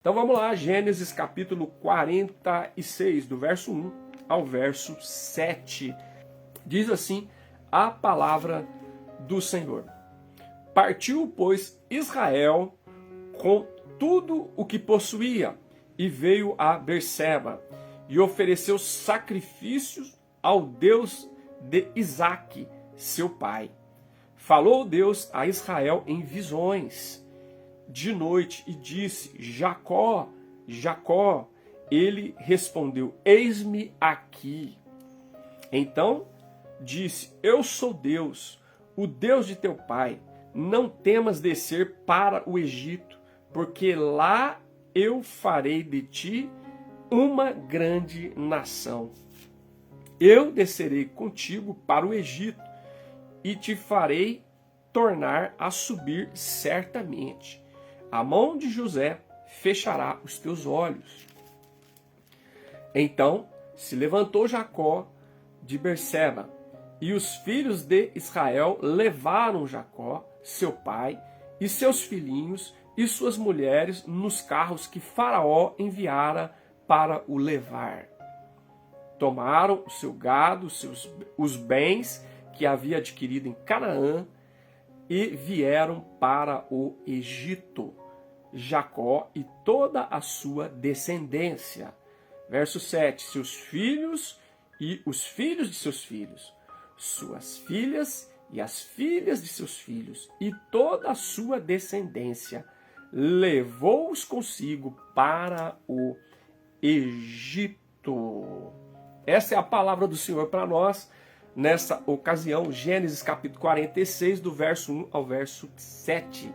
Então vamos lá, Gênesis capítulo 46, do verso 1 ao verso 7. Diz assim a palavra do Senhor. Partiu, pois, Israel com tudo o que possuía e veio a Berseba e ofereceu sacrifícios ao Deus de Isaque, seu pai. Falou Deus a Israel em visões de noite e disse: Jacó, Jacó. Ele respondeu: eis-me aqui. Então disse: eu sou Deus, o Deus de teu pai. Não temas descer para o Egito, porque lá eu farei de ti uma grande nação. Eu descerei contigo para o Egito e te farei tornar a subir certamente. A mão de José fechará os teus olhos. Então se levantou Jacó de Berseba, e os filhos de Israel levaram Jacó, seu pai, e seus filhinhos e suas mulheres nos carros que Faraó enviara para o levar. Tomaram o seu gado, os bens que havia adquirido em Canaã, e vieram para o Egito, Jacó e toda a sua descendência. Verso 7, seus filhos e os filhos de seus filhos, suas filhas e as filhas de seus filhos, e toda a sua descendência, levou-os consigo para o Egito. Essa é a palavra do Senhor para nós, nessa ocasião, Gênesis capítulo 46, do verso 1 ao verso 7.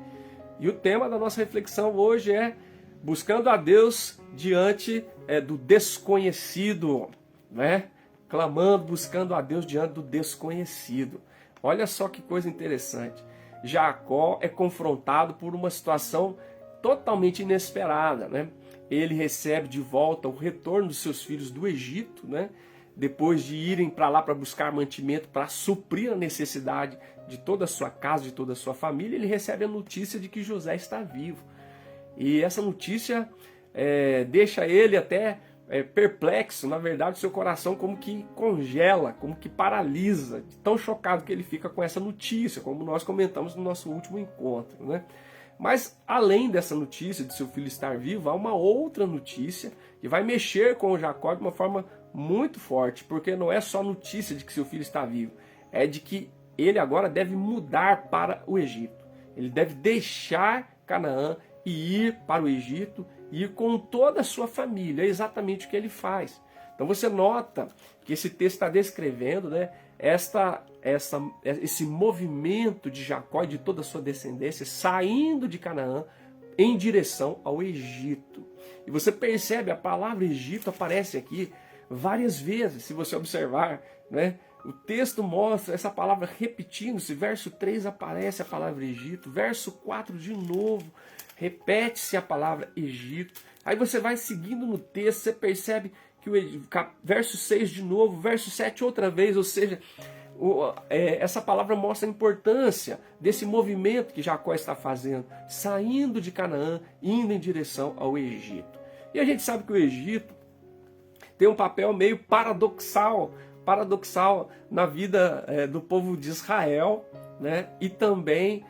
E o tema da nossa reflexão hoje é buscando a Deus diante do desconhecido, né? Clamando, buscando a Deus diante do desconhecido. Olha só que coisa interessante. Jacó é confrontado por uma situação totalmente inesperada, né? Ele recebe de volta o retorno dos seus filhos do Egito, né? Depois de irem para lá para buscar mantimento, para suprir a necessidade de toda a sua casa, de toda a sua família, ele recebe a notícia de que José está vivo. E essa notícia deixa ele até perplexo, na verdade, o seu coração como que congela, como que paralisa, de tão chocado que ele fica com essa notícia, como nós comentamos no nosso último encontro, né? Mas além dessa notícia de seu filho estar vivo, há uma outra notícia que vai mexer com o Jacó de uma forma muito forte, porque não é só notícia de que seu filho está vivo, é de que ele agora deve mudar para o Egito. Ele deve deixar Canaã e ir para o Egito e ir com toda a sua família. É exatamente o que ele faz. Então você nota que esse texto está descrevendo, né, esse movimento de Jacó e de toda a sua descendência saindo de Canaã em direção ao Egito. E você percebe, a palavra Egito aparece aqui várias vezes, se você observar, né? O texto mostra essa palavra repetindo-se. Verso 3 aparece a palavra Egito, verso 4 de novo, repete-se a palavra Egito. Aí você vai seguindo no texto, você percebe que verso 6 de novo, verso 7 outra vez, ou seja, essa palavra mostra a importância desse movimento que Jacó está fazendo, saindo de Canaã, indo em direção ao Egito. E a gente sabe que o Egito tem um papel meio paradoxal na vida do povo de Israel, né? E também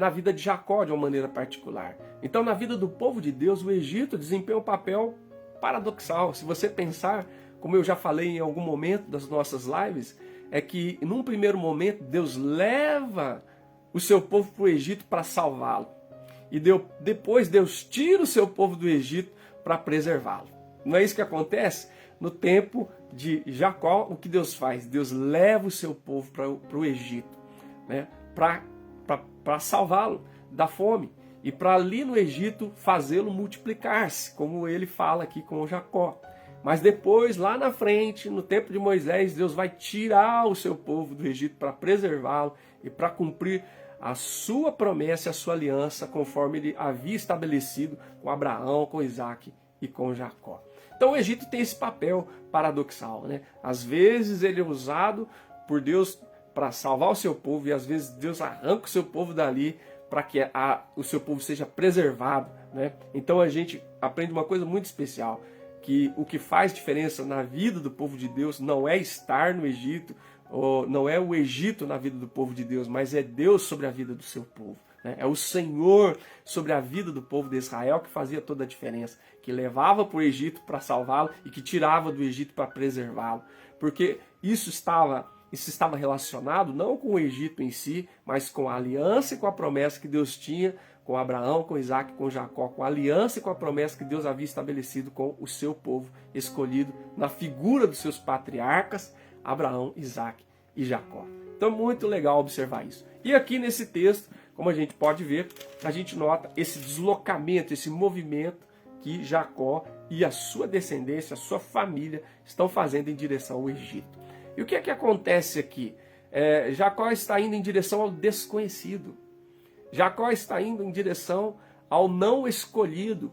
na vida de Jacó de uma maneira particular. Então, na vida do povo de Deus, o Egito desempenha um papel paradoxal. Se você pensar, como eu já falei em algum momento das nossas lives, é que num primeiro momento Deus leva o seu povo para o Egito para salvá-lo. E depois Deus tira o seu povo do Egito para preservá-lo. Não é isso que acontece? No tempo de Jacó, o que Deus faz? Deus leva o seu povo para o Egito, né? Para salvá-lo da fome. E para ali no Egito fazê-lo multiplicar-se, como ele fala aqui com Jacó. Mas depois, lá na frente, no tempo de Moisés, Deus vai tirar o seu povo do Egito para preservá-lo e para cumprir a sua promessa, a sua aliança, conforme ele havia estabelecido com Abraão, com Isaque e com Jacó. Então o Egito tem esse papel paradoxal, né? Às vezes ele é usado por Deus para salvar o seu povo, e às vezes Deus arranca o seu povo dali para que o seu povo seja preservado né? Então a gente aprende uma coisa muito especial, que o que faz diferença na vida do povo de Deus não é estar no Egito, ou não é o Egito na vida do povo de Deus, mas é Deus sobre a vida do seu povo. É o Senhor sobre a vida do povo de Israel que fazia toda a diferença, que levava para o Egito para salvá-lo e que tirava do Egito para preservá-lo. Porque isso estava relacionado não com o Egito em si, mas com a aliança e com a promessa que Deus tinha com Abraão, com Isaac, com Jacó, com a aliança e com a promessa que Deus havia estabelecido com o seu povo escolhido na figura dos seus patriarcas, Abraão, Isaac e Jacó. Então é muito legal observar isso. E aqui nesse texto, como a gente pode ver, a gente nota esse deslocamento, esse movimento que Jacó e a sua descendência, a sua família, estão fazendo em direção ao Egito. E o que é que acontece aqui? Jacó está indo em direção ao desconhecido. Jacó está indo em direção ao não escolhido,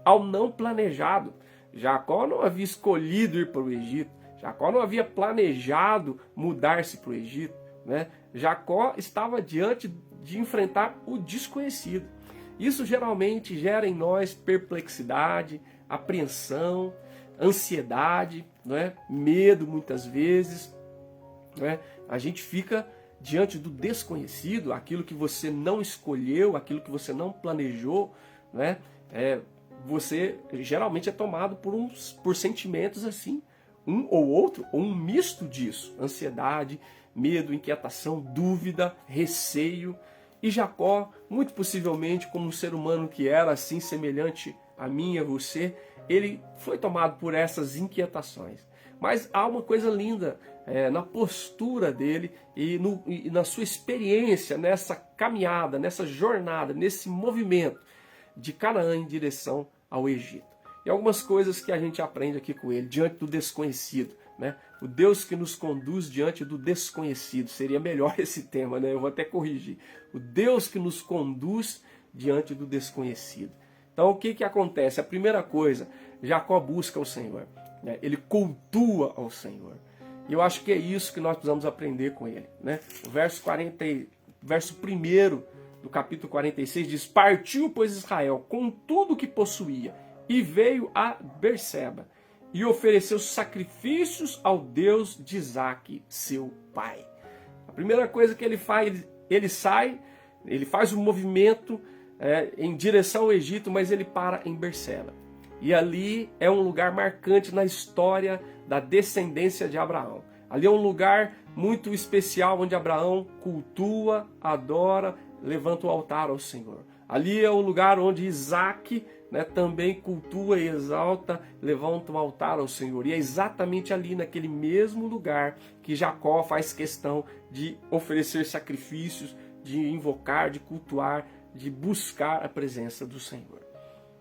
ao não planejado. Jacó não havia escolhido ir para o Egito. Jacó não havia planejado mudar-se para o Egito, né? Jacó estava diante de enfrentar o desconhecido. Isso geralmente gera em nós perplexidade, apreensão, ansiedade, né? Medo muitas vezes, né? A gente fica diante do desconhecido, aquilo que você não escolheu, aquilo que você não planejou, né? Você geralmente é tomado por sentimentos assim, um ou outro, ou um misto disso, ansiedade, medo, inquietação, dúvida, receio. E Jacó, muito possivelmente, como um ser humano que era assim, semelhante a mim e a você, ele foi tomado por essas inquietações. Mas há uma coisa linda na postura dele e na sua experiência, nessa caminhada, nessa jornada, nesse movimento de Canaã em direção ao Egito. E algumas coisas que a gente aprende aqui com ele, diante do desconhecido, né? O Deus que nos conduz diante do desconhecido. Seria melhor esse tema, né? Eu vou até corrigir. O Deus que nos conduz diante do desconhecido. Então o que acontece? A primeira coisa, Jacó busca o Senhor, né? Ele cultua ao Senhor. E eu acho que é isso que nós precisamos aprender com ele, né? O verso 1 do capítulo 46 diz: Partiu, pois, Israel com tudo que possuía e veio a Berseba e ofereceu sacrifícios ao Deus de Isaac, seu pai. A primeira coisa que ele faz, ele faz um movimento em direção ao Egito, mas ele para em Berseba. E ali é um lugar marcante na história da descendência de Abraão. Ali é um lugar muito especial onde Abraão cultua, adora, levanta o altar ao Senhor. Ali é o lugar onde Isaac, né, também cultua e exalta, levanta um altar ao Senhor. E é exatamente ali, naquele mesmo lugar, que Jacó faz questão de oferecer sacrifícios, de invocar, de cultuar, de buscar a presença do Senhor.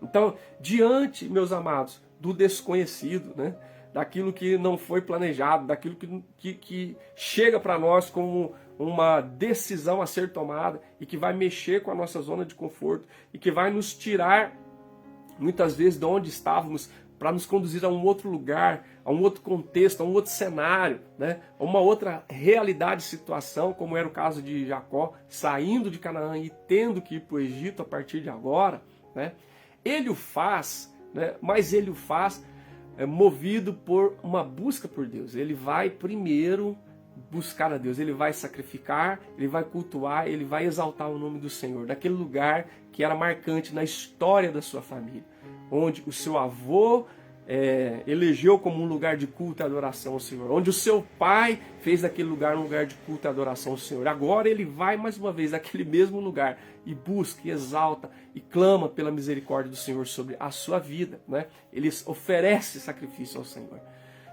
Então, diante, meus amados, do desconhecido, né, daquilo que não foi planejado, daquilo que chega para nós como uma decisão a ser tomada e que vai mexer com a nossa zona de conforto e que vai nos tirar, muitas vezes, de onde estávamos para nos conduzir a um outro lugar, a um outro contexto, a um outro cenário, né? A uma outra realidade, situação, como era o caso de Jacó, saindo de Canaã e tendo que ir para o Egito a partir de agora, né? Ele o faz, né? Mas ele o faz movido por uma busca por Deus. Ele vai primeiro buscar a Deus, ele vai sacrificar, ele vai cultuar, ele vai exaltar o nome do Senhor, naquele lugar que era marcante na história da sua família, onde o seu avô elegeu como um lugar de culto e adoração ao Senhor, onde o seu pai fez daquele lugar um lugar de culto e adoração ao Senhor. Agora ele vai mais uma vez naquele mesmo lugar e busca, e exalta e clama pela misericórdia do Senhor sobre a sua vida, né? Ele oferece sacrifício ao Senhor.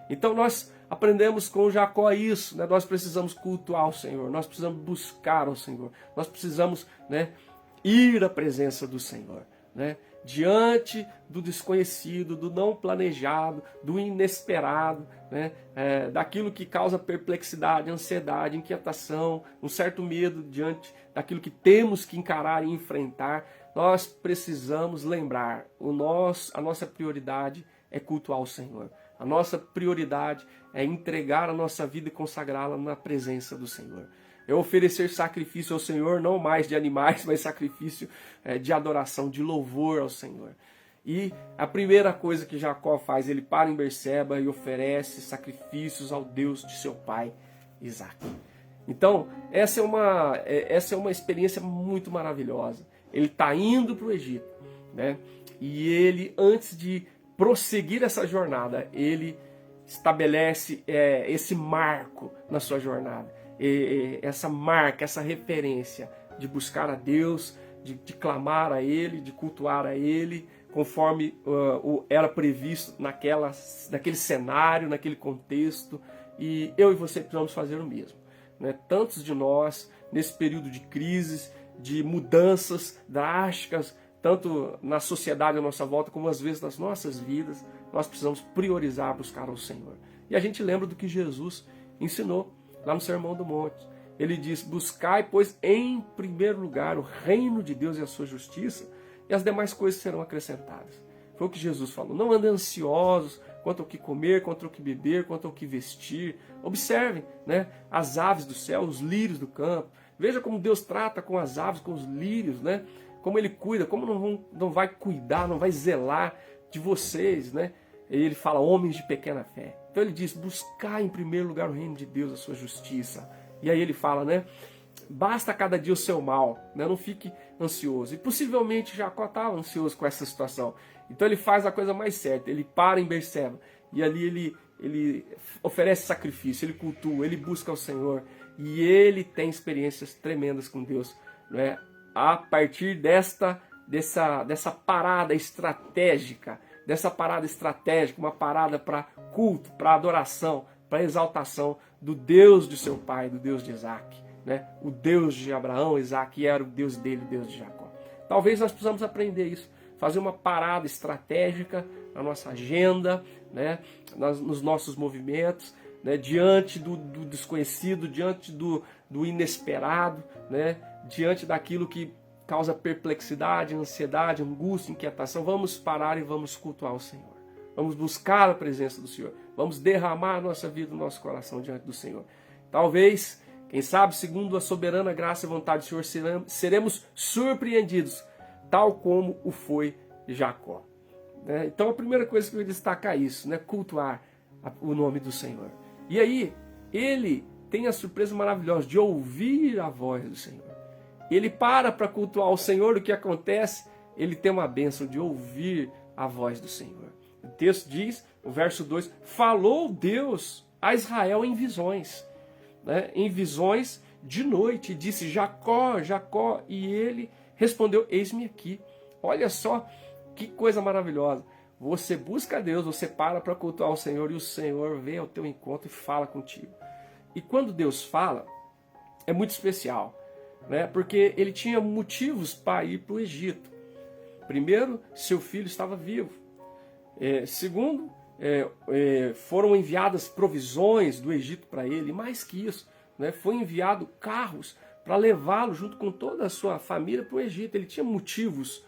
Então nós aprendemos com Jacó isso, né? Nós precisamos cultuar o Senhor, nós precisamos buscar o Senhor, nós precisamos, né, ir à presença do Senhor, né? Diante do desconhecido, do não planejado, do inesperado, né? Daquilo que causa perplexidade, ansiedade, inquietação, um certo medo diante daquilo que temos que encarar e enfrentar, nós precisamos lembrar, a nossa prioridade é cultuar o Senhor. A nossa prioridade é entregar a nossa vida e consagrá-la na presença do Senhor. é oferecer sacrifício ao Senhor, não mais de animais, mas sacrifício de adoração, de louvor ao Senhor. E a primeira coisa que Jacó faz, ele para em Berseba e oferece sacrifícios ao Deus de seu pai, Isaac. Então, essa é uma experiência muito maravilhosa. Ele está indo para o Egito, né? E ele, antes de prosseguir essa jornada, ele estabelece esse marco na sua jornada. Essa marca, essa referência de buscar a Deus, de clamar a Ele, de cultuar a Ele, conforme era previsto naquele cenário, naquele contexto. E eu e você precisamos fazer o mesmo, né? Tantos de nós, nesse período de crises, de mudanças drásticas, tanto na sociedade à nossa volta, como às vezes nas nossas vidas, nós precisamos priorizar buscar ao Senhor. E a gente lembra do que Jesus ensinou lá no Sermão do Monte. Ele diz: buscai, pois, em primeiro lugar o reino de Deus e a sua justiça, e as demais coisas serão acrescentadas. Foi o que Jesus falou. Não andem ansiosos quanto ao que comer, quanto ao que beber, quanto ao que vestir. Observem, né, as aves do céu, os lírios do campo. Veja como Deus trata com as aves, com os lírios, né? Como Ele cuida, como não vai cuidar, não vai zelar de vocês, né? E Ele fala, homens de pequena fé. Então Ele diz, buscar em primeiro lugar o reino de Deus, a sua justiça. E aí Ele fala, né? Basta cada dia o seu mal, né? Não fique ansioso. E possivelmente Jacó estava ansioso com essa situação. Então ele faz a coisa mais certa, ele para em Berseba. E ali ele oferece sacrifício, ele cultua, ele busca o Senhor. E ele tem experiências tremendas com Deus, né? A partir dessa parada estratégica, uma parada para culto, para adoração, para exaltação do Deus de seu pai, do Deus de Isaac, né? O Deus de Abraão, Isaac era o Deus dele, o Deus de Jacó. Talvez nós precisamos aprender isso, fazer uma parada estratégica na nossa agenda, né? Nos nossos movimentos, né? Diante do desconhecido, diante do inesperado, né? Diante daquilo que causa perplexidade, ansiedade, angústia, inquietação. Vamos parar e vamos cultuar o Senhor. Vamos buscar a presença do Senhor. Vamos derramar a nossa vida, o nosso coração diante do Senhor. Talvez, quem sabe, segundo a soberana graça e vontade do Senhor, seremos surpreendidos, tal como o foi Jacó. Então a primeira coisa que eu destacar é isso, né? Cultuar o nome do Senhor. E aí, ele tem a surpresa maravilhosa de ouvir a voz do Senhor. Ele para cultuar o Senhor, o que acontece? Ele tem uma bênção de ouvir a voz do Senhor. O texto diz, o verso 2, falou Deus a Israel em visões, né? Em visões de noite, e disse, Jacó, Jacó, e ele respondeu, eis-me aqui. Olha só que coisa maravilhosa. Você busca a Deus, você para cultuar o Senhor, e o Senhor vem ao teu encontro e fala contigo. E quando Deus fala, é muito especial, né? Porque ele tinha motivos para ir para o Egito. Primeiro, seu filho estava vivo. Segundo, foram enviadas provisões do Egito para ele. E mais que isso, né? Foi enviado carros para levá-lo junto com toda a sua família para o Egito. Ele tinha motivos,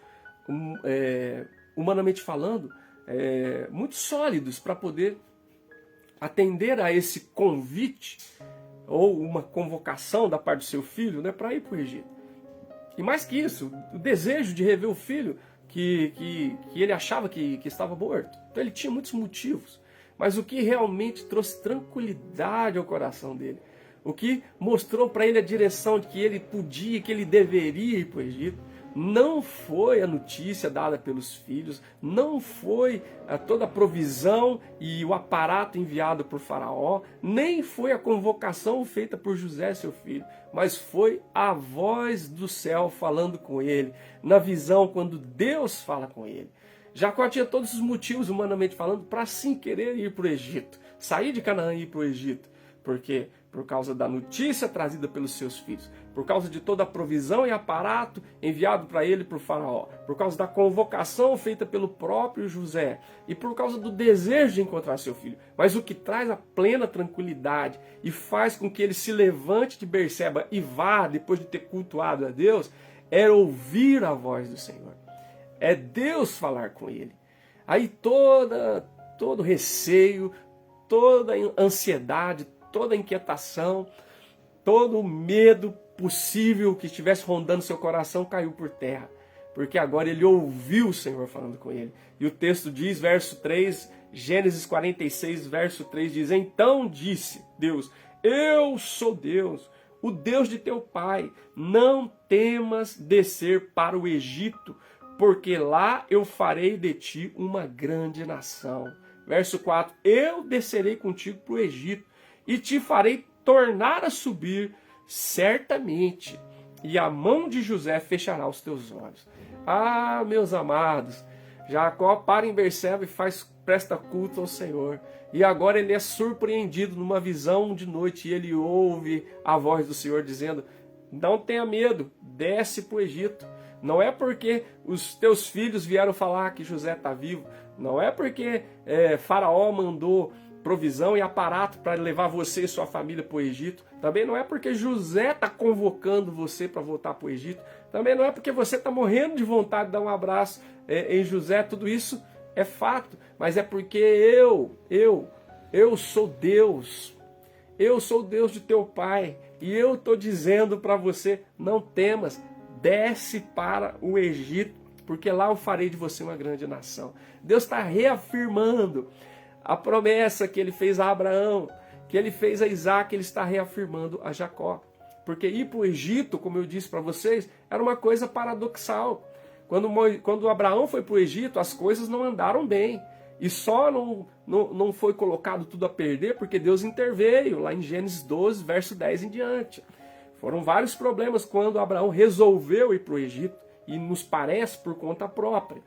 humanamente falando, muito sólidos para poder atender a esse convite ou uma convocação da parte do seu filho, né, para ir para o Egito. E mais que isso, o desejo de rever o filho que ele achava que estava morto. Então ele tinha muitos motivos. Mas o que realmente trouxe tranquilidade ao coração dele, o que mostrou para ele a direção de que ele podia, que ele deveria ir para o Egito, não foi a notícia dada pelos filhos, não foi toda a provisão e o aparato enviado por Faraó, nem foi a convocação feita por José, seu filho, mas foi a voz do céu falando com ele, na visão, quando Deus fala com ele. Jacó tinha todos os motivos, humanamente falando, para sim querer ir para o Egito, sair de Canaã e ir para o Egito. Por quê? Por causa da notícia trazida pelos seus filhos, por causa de toda a provisão e aparato enviado para ele por Faraó, por causa da convocação feita pelo próprio José e por causa do desejo de encontrar seu filho. Mas o que traz a plena tranquilidade e faz com que ele se levante de Berseba e vá, depois de ter cultuado a Deus, é ouvir a voz do Senhor. É Deus falar com ele. Aí todo receio, toda ansiedade, toda inquietação, todo o medo possível que estivesse rondando seu coração caiu por terra. Porque agora ele ouviu o Senhor falando com ele. E o texto diz, verso 3, Gênesis 46, verso 3, diz: então disse Deus, eu sou Deus, o Deus de teu pai. Não temas descer para o Egito, porque lá eu farei de ti uma grande nação. Verso 4, eu descerei contigo para o Egito e te farei tornar a subir certamente, e a mão de José fechará os teus olhos. Ah, meus amados, Jacó para em Berseba e presta culto ao Senhor. E agora ele é surpreendido numa visão de noite e ele ouve a voz do Senhor dizendo: não tenha medo, desce para o Egito. Não é porque os teus filhos vieram falar que José está vivo. Não é porque Faraó mandou provisão e aparato para levar você e sua família para o Egito. Também não é porque José está convocando você para voltar para o Egito. Também não é porque você está morrendo de vontade de dar um abraço em José. Tudo isso é fato, mas é porque eu sou Deus. Eu sou o Deus de teu pai. E eu estou dizendo para você, não temas, desce para o Egito, porque lá eu farei de você uma grande nação. Deus está reafirmando a promessa que ele fez a Abraão, que ele fez a Isaac, ele está reafirmando a Jacó. Porque ir para o Egito, como eu disse para vocês, era uma coisa paradoxal. Quando Abraão foi para o Egito, as coisas não andaram bem. E só não foi colocado tudo a perder porque Deus interveio, lá em Gênesis 12, verso 10 em diante. Foram vários problemas quando Abraão resolveu ir para o Egito, e nos parece por conta própria.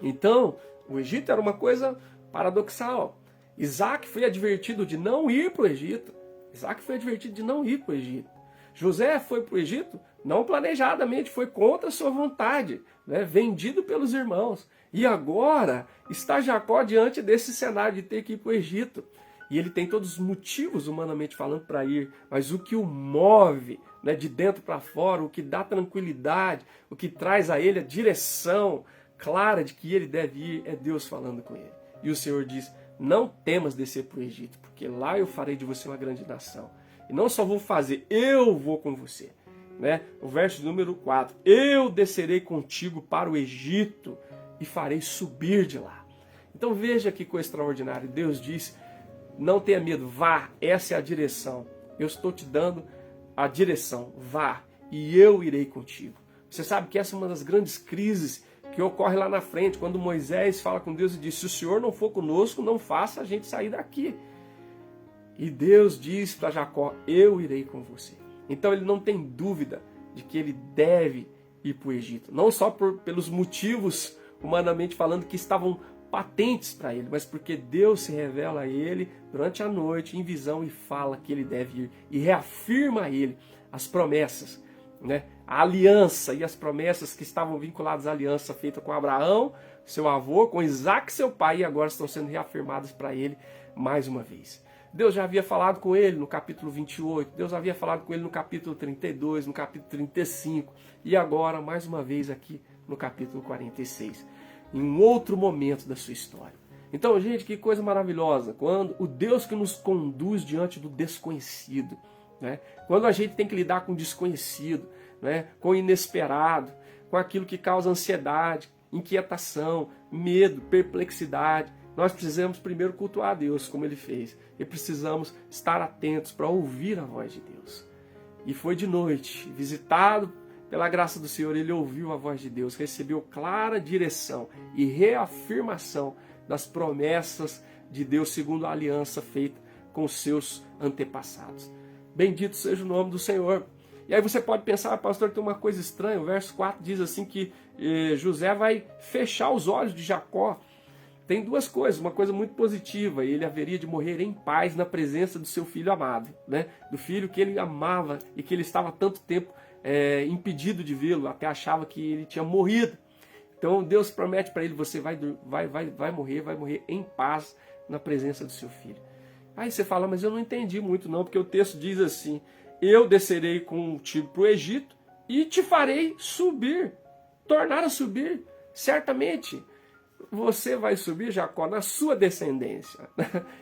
Então, o Egito era uma coisa paradoxal. Isaac foi advertido de não ir para o Egito. Isaac foi advertido de não ir para o Egito. José foi para o Egito, não planejadamente, foi contra a sua vontade, né? Vendido pelos irmãos. E agora está Jacó diante desse cenário de ter que ir para o Egito. E ele tem todos os motivos, humanamente falando, para ir. Mas o que o move, né, de dentro para fora, o que dá tranquilidade, o que traz a ele a direção clara de que ele deve ir, é Deus falando com ele. E o Senhor diz: não temas descer para o Egito, porque lá eu farei de você uma grande nação. E não só vou fazer, eu vou com você. Né? O verso número 4. Eu descerei contigo para o Egito e farei subir de lá. Então veja que coisa extraordinária. Deus diz: não tenha medo, vá, essa é a direção. Eu estou te dando a direção, vá, e eu irei contigo. Você sabe que essa é uma das grandes crises que ocorre lá na frente, quando Moisés fala com Deus e diz: se o Senhor não for conosco, não faça a gente sair daqui. E Deus diz para Jacó: eu irei com você. Então ele não tem dúvida de que ele deve ir para o Egito. Não só pelos motivos, humanamente falando, que estavam patentes para ele, mas porque Deus se revela a ele durante a noite em visão e fala que ele deve ir. E reafirma a ele as promessas, né? A aliança e as promessas que estavam vinculadas à aliança feita com Abraão, seu avô, com Isaac, seu pai, e agora estão sendo reafirmadas para ele mais uma vez. Deus já havia falado com ele no capítulo 28, Deus havia falado com ele no capítulo 32, no capítulo 35, e agora, mais uma vez, aqui no capítulo 46, em um outro momento da sua história. Então, gente, que coisa maravilhosa, quando o Deus que nos conduz diante do desconhecido, né? Quando a gente tem que lidar com o desconhecido, né? Com o inesperado, com aquilo que causa ansiedade, inquietação, medo, perplexidade, nós precisamos primeiro cultuar a Deus, como ele fez. E precisamos estar atentos para ouvir a voz de Deus. E foi de noite, visitado pela graça do Senhor, ele ouviu a voz de Deus, recebeu clara direção e reafirmação das promessas de Deus segundo a aliança feita com os seus antepassados. Bendito seja o nome do Senhor. E aí você pode pensar: pastor, tem uma coisa estranha. O verso 4 diz assim que José vai fechar os olhos de Jacó. Tem duas coisas, uma coisa muito positiva: ele haveria de morrer em paz na presença do seu filho amado, né? Do filho que ele amava e que ele estava há tanto tempo impedido de vê-lo, até achava que ele tinha morrido. Então Deus promete para ele: você vai morrer em paz na presença do seu filho. Aí você fala: mas eu não entendi muito não, porque o texto diz assim: eu descerei contigo para o Egito e te farei subir, tornar a subir, certamente. você vai subir, Jacó, na sua descendência.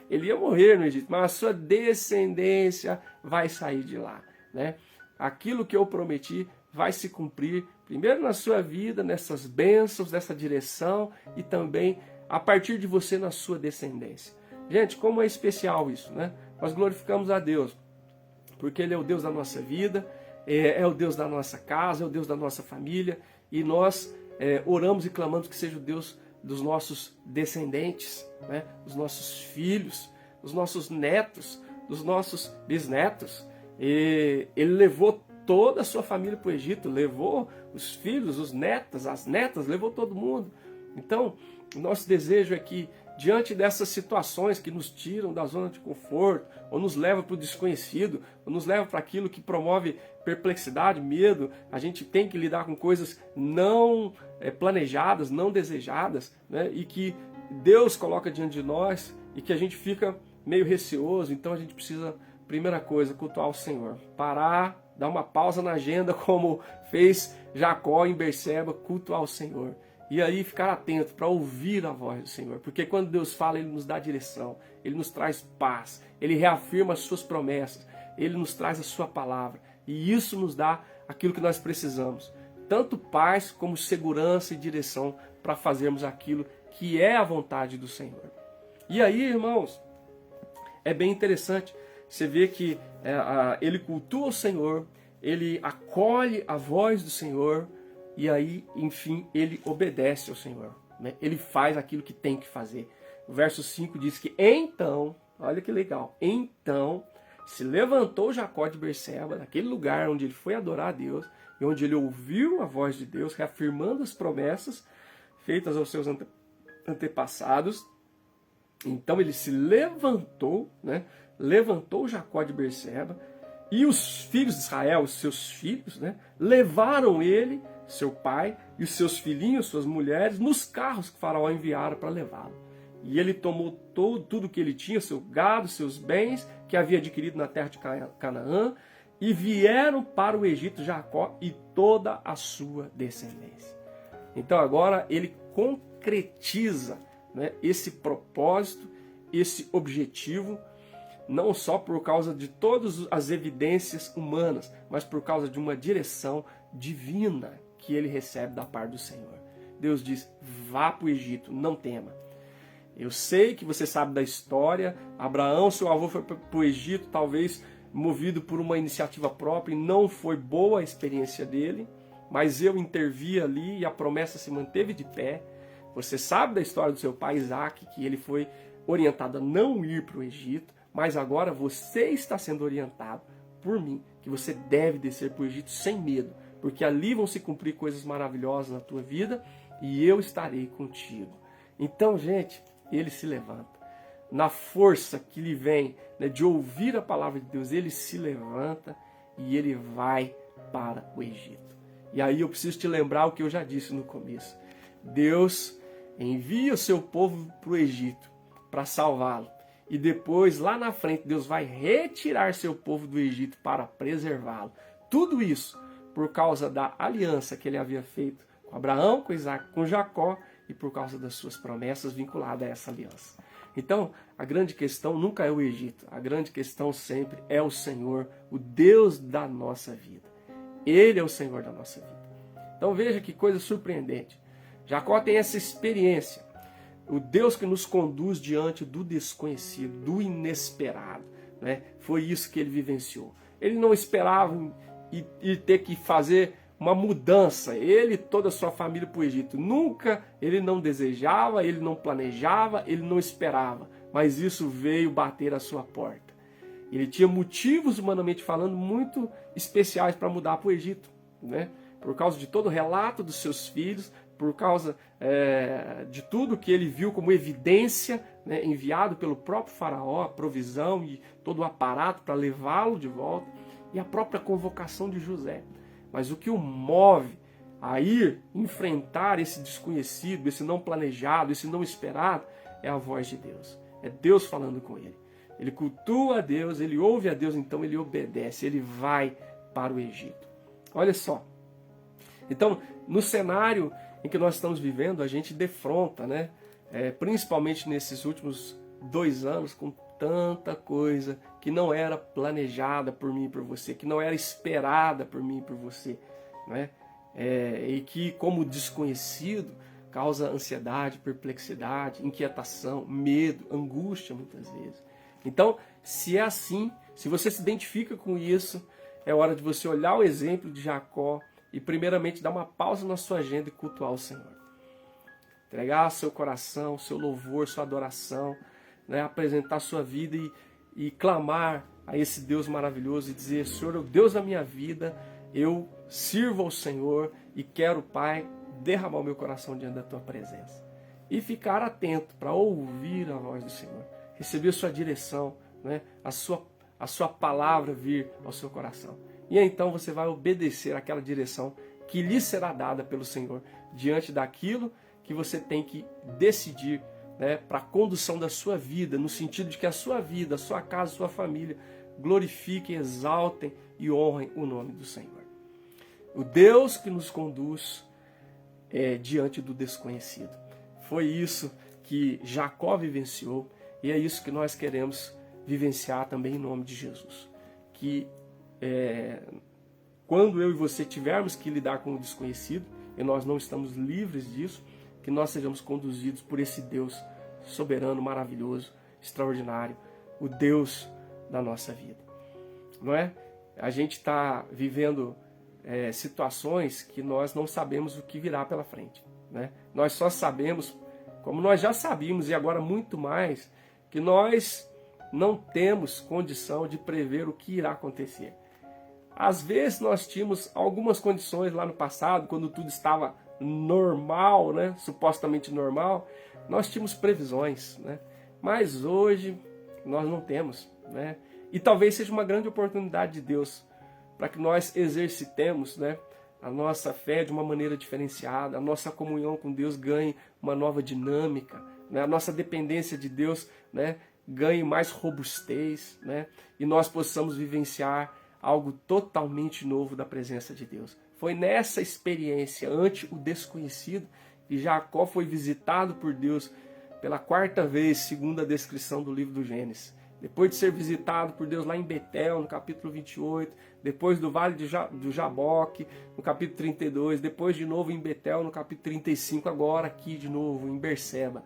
Ele ia morrer no Egito, mas a sua descendência vai sair de lá, né? Aquilo que eu prometi vai se cumprir, primeiro na sua vida, nessas bênçãos, nessa direção, e também a partir de você na sua descendência. Gente, como é especial isso, né? Nós glorificamos a Deus, porque Ele é o Deus da nossa vida, é o Deus da nossa casa, é o Deus da nossa família, e nós oramos e clamamos que seja o Deus dos nossos descendentes, né? Dos nossos filhos, dos nossos netos, dos nossos bisnetos. E Ele levou toda a sua família para o Egito, levou os filhos, os netos, as netas, levou todo mundo. Então, o nosso desejo é que, diante dessas situações que nos tiram da zona de conforto, ou nos levam para o desconhecido, ou nos levam para aquilo que promove perplexidade, medo, a gente tem que lidar com coisas não planejadas, não desejadas, né? E que Deus coloca diante de nós e que a gente fica meio receoso. Então a gente precisa, primeira coisa, cultuar o Senhor, parar, dar uma pausa na agenda, como fez Jacó em Berseba, cultuar o Senhor. E aí ficar atento para ouvir a voz do Senhor. Porque quando Deus fala, Ele nos dá direção, Ele nos traz paz, Ele reafirma as suas promessas, Ele nos traz a sua palavra. E isso nos dá aquilo que nós precisamos. Tanto paz como segurança e direção para fazermos aquilo que é a vontade do Senhor. E aí, irmãos, é bem interessante. Você vê que ele cultua o Senhor, ele acolhe a voz do Senhor, e aí, enfim, ele obedece ao Senhor, né? Ele faz aquilo que tem que fazer. O verso 5 diz que então, olha que legal, então se levantou Jacó de Berseba, naquele lugar onde ele foi adorar a Deus, e onde ele ouviu a voz de Deus, reafirmando as promessas feitas aos seus antepassados. Então ele se levantou, né? Levantou Jacó de Berseba, e os filhos de Israel, os seus filhos, né? Levaram ele, seu pai, e os seus filhinhos, suas mulheres, nos carros que Faraó enviara para levá-lo. E ele tomou tudo que ele tinha, seu gado, seus bens, que havia adquirido na terra de Canaã, e vieram para o Egito Jacó e toda a sua descendência. Então agora ele concretiza, né, esse propósito, esse objetivo, não só por causa de todas as evidências humanas, mas por causa de uma direção divina que ele recebe da parte do Senhor. Deus diz: vá para o Egito, não tema. Eu sei que você sabe da história. Abraão, seu avô, foi para o Egito, talvez movido por uma iniciativa própria, e não foi boa a experiência dele, mas eu intervi ali e a promessa se manteve de pé. Você sabe da história do seu pai Isaac, que ele foi orientado a não ir para o Egito, mas agora você está sendo orientado por mim, que você deve descer para o Egito sem medo, porque ali vão se cumprir coisas maravilhosas na tua vida e eu estarei contigo. Então, gente, ele se levanta. Na força que lhe vem, né, de ouvir a palavra de Deus, ele se levanta e ele vai para o Egito. E aí eu preciso te lembrar o que eu já disse no começo. Deus envia o seu povo para o Egito para salvá-lo. E depois, lá na frente, Deus vai retirar seu povo do Egito para preservá-lo. Tudo isso por causa da aliança que ele havia feito com Abraão, com Isaac, com Jacó, e por causa das suas promessas vinculadas a essa aliança. Então, a grande questão nunca é o Egito. A grande questão sempre é o Senhor, o Deus da nossa vida. Ele é o Senhor da nossa vida. Então veja que coisa surpreendente. Jacó tem essa experiência. O Deus que nos conduz diante do desconhecido, do inesperado, né? Foi isso que ele vivenciou. Ele não esperava ir ter que fazer uma mudança, ele e toda a sua família para o Egito. Nunca, ele não desejava, ele não planejava, ele não esperava. Mas isso veio bater à sua porta. Ele tinha motivos, humanamente falando, muito especiais para mudar para o Egito, né? Por causa de todo o relato dos seus filhos, por causa de tudo que ele viu como evidência, né, enviado pelo próprio faraó, a provisão e todo o aparato para levá-lo de volta, e a própria convocação de José. Mas o que o move a ir enfrentar esse desconhecido, esse não planejado, esse não esperado, é a voz de Deus. É Deus falando com ele. Ele cultua a Deus, ele ouve a Deus, então ele obedece, ele vai para o Egito. Olha só. Então, no cenário em que nós estamos vivendo, a gente defronta, né? Principalmente nesses últimos 2 anos, com tanta coisa que não era planejada por mim e por você, que não era esperada por mim e por você, né? E que, como desconhecido, causa ansiedade, perplexidade, inquietação, medo, angústia muitas vezes. Então, se é assim, se você se identifica com isso, é hora de você olhar o exemplo de Jacó e primeiramente dar uma pausa na sua agenda e cultuar o Senhor. Entregar seu coração, seu louvor, sua adoração, né? Apresentar sua vida e clamar a esse Deus maravilhoso e dizer: Senhor, é o Deus da minha vida, eu sirvo ao Senhor e quero, Pai, derramar o meu coração diante da Tua presença. E ficar atento para ouvir a voz do Senhor, receber sua direção, né? a sua palavra vir ao seu coração. E então você vai obedecer àquela direção que lhe será dada pelo Senhor, diante daquilo que você tem que decidir, né, para a condução da sua vida, no sentido de que a sua vida, a sua casa, a sua família glorifiquem, exaltem e honrem o nome do Senhor. O Deus que nos conduz diante do desconhecido. Foi isso que Jacó vivenciou e é isso que nós queremos vivenciar também em nome de Jesus. Que quando eu e você tivermos que lidar com o desconhecido, e nós não estamos livres disso, que nós sejamos conduzidos por esse Deus soberano, maravilhoso, extraordinário, o Deus da nossa vida. Não é? A gente está vivendo situações que nós não sabemos o que virá pela frente, né? Nós só sabemos, como nós já sabíamos e agora muito mais, que nós não temos condição de prever o que irá acontecer. Às vezes nós tínhamos algumas condições lá no passado, quando tudo estava normal, né? Supostamente normal, nós tínhamos previsões, né? Mas hoje nós não temos, né? E talvez seja uma grande oportunidade de Deus para que nós exercitemos, né, a nossa fé de uma maneira diferenciada, a nossa comunhão com Deus ganhe uma nova dinâmica, né? A nossa dependência de Deus, né, ganhe mais robustez, né? E nós possamos vivenciar algo totalmente novo da presença de Deus. Foi nessa experiência ante o desconhecido que Jacó foi visitado por Deus pela 4ª vez, segundo a descrição do livro do Gênesis. Depois de ser visitado por Deus lá em Betel, no capítulo 28, depois do Vale do Jaboque, no capítulo 32, depois de novo em Betel, no capítulo 35, agora aqui de novo em Berseba,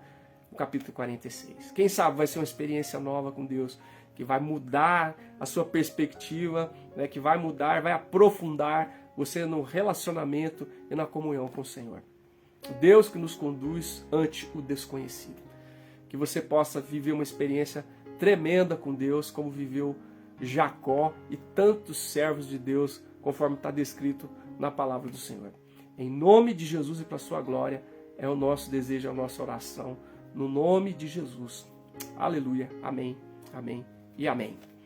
no capítulo 46. Quem sabe vai ser uma experiência nova com Deus, que vai mudar a sua perspectiva, né, que vai mudar, vai aprofundar você no relacionamento e na comunhão com o Senhor. Deus que nos conduz ante o desconhecido. Que você possa viver uma experiência tremenda com Deus, como viveu Jacó e tantos servos de Deus, conforme está descrito na palavra do Senhor. Em nome de Jesus e para a sua glória, é o nosso desejo, é a nossa oração, no nome de Jesus. Aleluia, amém, amém e amém.